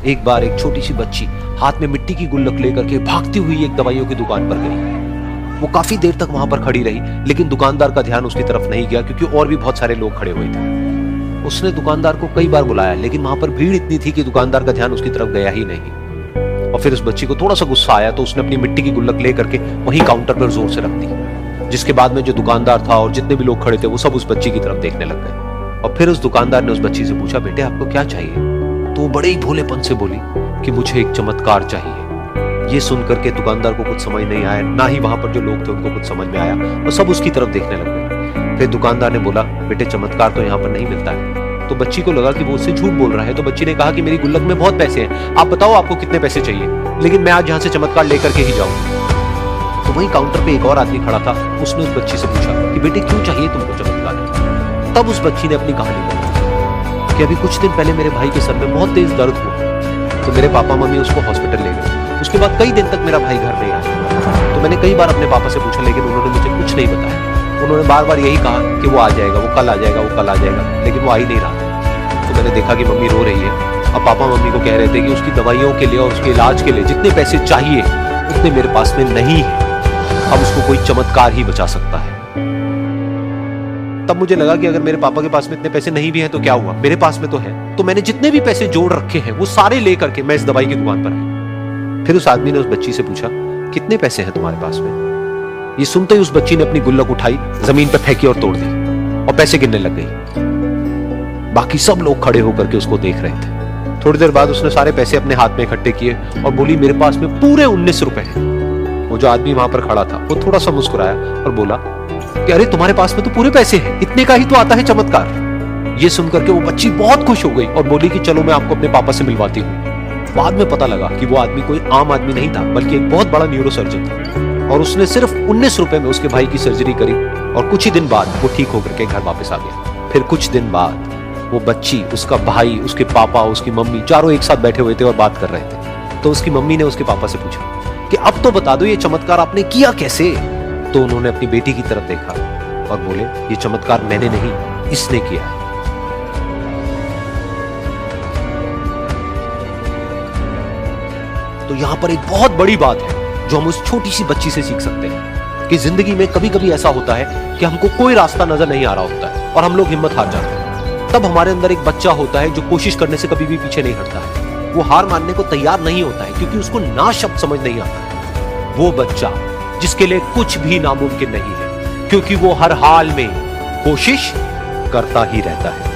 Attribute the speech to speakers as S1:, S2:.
S1: एक बार एक छोटी सी बच्ची हाथ में मिट्टी की गुल्लक लेकर के भागती हुई एक दवाइयों की दुकान पर गई। वो काफी देर तक वहां पर खड़ी रही, लेकिन दुकानदार का ध्यान उसकी तरफ नहीं गया क्योंकि और भी बहुत सारे लोग खड़े हुए थे। उसने दुकानदार को कई बार बुलाया, लेकिन वहां पर भीड़ इतनी थी कि दुकानदार का ध्यान उसकी तरफ गया ही नहीं। और फिर उस बच्ची को थोड़ा सा गुस्सा आया तो उसने अपनी मिट्टी की गुल्लक लेकर के वहीं काउंटर पर जोर से रख दी, जिसके बाद में जो दुकानदार था और जितने भी लोग खड़े थे वो सब उस बच्ची की तरफ देखने लग गए। और फिर उस दुकानदार ने उस बच्ची से पूछा, बेटे आपको क्या चाहिए? तो वो बड़े ही भोलेपन से बोली कि मुझे एक चमत्कार चाहिए। ये सुनकर के दुकानदार को कुछ समझ नहीं आया, ना ही वहां पर जो लोग थे उनको कुछ समझ में आया, और सब उसकी तरफ देखने लग गए। फिर दुकानदार ने बोला, बेटे चमत्कार तो यहाँ पर नहीं मिलता है। तो बच्ची को लगा कि वो उससे झूठ बोल रहा है, तो बच्ची ने कहा कि मेरी गुल्लक में बहुत पैसे हैं, आप बताओ आपको कितने पैसे चाहिए, लेकिन मैं आज यहाँ से चमत्कार लेकर के ही जाऊंगी। तो वहीं काउंटर पे एक और आदमी खड़ा था, उसने उस बच्ची से पूछा कि बेटे क्यों चाहिए तुमको चमत्कार? तब उस बच्ची ने अपनी कहानी बताई कि अभी कुछ दिन पहले मेरे भाई के सर में बहुत तेज दर्द हुआ, तो मेरे पापा मम्मी उसको हॉस्पिटल ले गए। उसके बाद कई दिन तक मेरा भाई घर नहीं आया। तो मैंने कई बार अपने पापा से पूछा, लेकिन उन्होंने मुझे कुछ नहीं बताया। उन्होंने बार बार यही कहा कि वो आ जाएगा, वो कल आ जाएगा, वो कल आ जाएगा, लेकिन वो आ ही नहीं रहा। तो मैंने देखा कि मम्मी रो रही है। अब पापा मम्मी को कह रहे थे कि उसकी दवाइयों के लिए और उसके इलाज के लिए जितने पैसे चाहिए उतने मेरे पास में नहीं है, अब उसको कोई चमत्कार ही बचा सकता है। तब मुझे लगा कि अगर मेरे पापा के पास में इतने पैसे नहीं भी हैं तो क्या हुआ, मेरे पास में तो है। तो मैंने जितने भी पैसे जोड़ रखे हैं वो सारे लेकर के मैं इस दवाई की दुकान पर आया। फिर उस आदमी ने उस बच्ची से पूछा, कितने पैसे हैं तुम्हारे पास में? ये सुनते ही उस बच्ची ने अपनी गुल्लक उठाई, जमीन पर फेंकी और तोड़ दी और पैसे गिनने लग गई। बाकी सब लोग खड़े होकर के उसको देख रहे थे। थोड़ी देर बाद उसने सारे पैसे अपने हाथ में इकट्ठे किए और बोली, मेरे पास में पूरे 19 रुपए हैं। वो जो आदमी वहां पर खड़ा था वो थोड़ा सा मुस्कुराया और बोला कि अरे तुम्हारे पास में तो पूरे पैसे हैं, इतने का ही तो आता है चमत्कार। ये सुनकर के वो बच्ची बहुत खुश हो गई और बोली कि चलो मैं आपको अपने पापा से मिलवाती हूँ। बाद में पता लगा कि वो आदमी कोई आम आदमी नहीं था, बल्कि एक बहुत बड़ा न्यूरोसर्जन था, और उसने सिर्फ 19 रुपए में उसके भाई की सर्जरी करी और कुछ ही दिन बाद वो ठीक होकर के घर वापस आ गया। फिर कुछ दिन बाद वो बच्ची, उसका भाई, उसके पापा, उसकी मम्मी चारों एक साथ बैठे हुए थे और बात कर रहे थे। तो उसकी मम्मी ने उसके पापा से पूछा कि अब तो बता दो ये चमत्कार आपने किया कैसे? तो उन्होंने अपनी बेटी की तरफ देखा और बोले, ये चमत्कार मैंने नहीं, इसने किया। तो यहां पर एक बहुत बड़ी बात है जो हम उस छोटी सी बच्ची से सीख सकते हैं कि जिंदगी में कभी कभी ऐसा होता है कि हमको कोई रास्ता नजर नहीं आ रहा होता है और हम लोग हिम्मत हार जाते हैं। तब हमारे अंदर एक बच्चा होता है जो कोशिश करने से कभी भी पीछे नहीं हटता है। वो हार मानने को तैयार नहीं होता है क्योंकि उसको ना शब्द समझ नहीं आता है। वो बच्चा जिसके लिए कुछ भी नामुमकिन नहीं है, क्योंकि वो हर हाल में कोशिश करता ही रहता है।